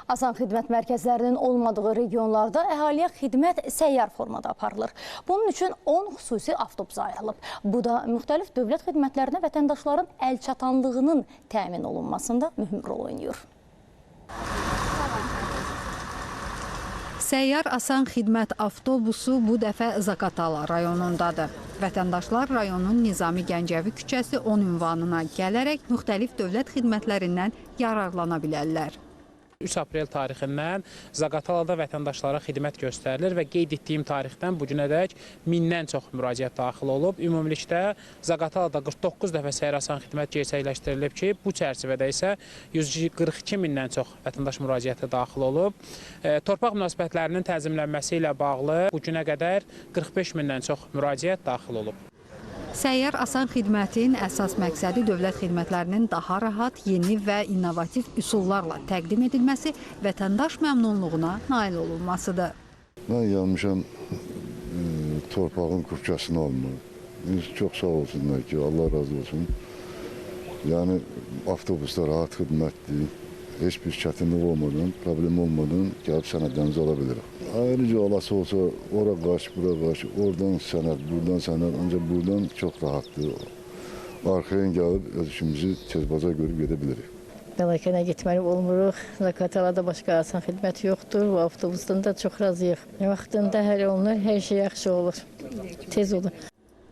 Asan xidmət mərkəzlərinin olmadığı regionlarda əhaliyə xidmət səyyar formada aparılır. Bunun üçün 10 xüsusi avtobus ayrılıb. Bu da müxtəlif dövlət xidmətlərinə vətəndaşların əlçatanlığının təmin olunmasında mühüm rol oynayır. Səyyar Asan xidmət avtobusu bu dəfə Zaqatala rayonundadır. Vətəndaşlar rayonun Nizami Gəncəvi küçəsi 10 ünvanına gələrək müxtəlif dövlət xidmətlərindən yararlana bilərlər. 3 aprel tarixindən Zaqatalada vətəndaşlara xidmət göstərilir və qeyd etdiyim tarixdən bu günədək 1000-dən çox müraciət daxil olub. Ümumilikdə Zaqatalada 49 dəfə Səyyar Asan xidmət gerçəkləşdirilib ki, bu çərçivədə isə 142 mindən çox vətəndaş müraciəti daxil olub. Torpaq münasibətlərinin tənzimlənməsi ilə bağlı bu günə qədər 45 mindən çox müraciət daxil olub. Səyyar Asan xidmətin əsas məqsədi dövlət xidmətlərinin daha rahat, yeni və innovativ üsullarla təqdim edilməsi, vətəndaş məmnunluğuna nail olunmasıdır. Mən gəlmişəm torpağın kupkasını almaq. Çox sağ olsunlar ki, Allah razı olsun. Yəni avtobusda rahat xidmətdir. Heç bir çətinlik olmadan, problem olmadan gəlib sənədlərimizi ala bilirik. Ayrıca olası olsa, ora qaç, bura qaç, oradan sənəd, buradan sənəd, ancaq buradan çox rahatdır. Arxayan gəlib öz işimizi tezbaza görüb gedə bilirik. Mələkənə getməli olmuruq. Zaqatalada başqa asan xidmət yoxdur. Bu avtobusdan da çox razıyıq. Vaxtında həll olunur, hər şey yaxşı olur, tez olur.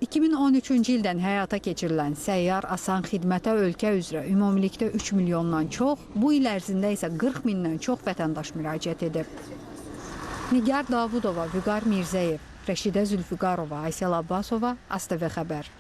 2013-cü ildən həyata keçirilən Səyyar Asan xidmətə ölkə üzrə ümumilikdə 3 milyondan çox, bu il ərzində isə 40 mindən çox vətəndaş müraciət edib. Nigar Davudova, Vüqar Mirzəyev, Rəşidə Zülfüqarova, Aysel Abbasova, ASTV Xəbər.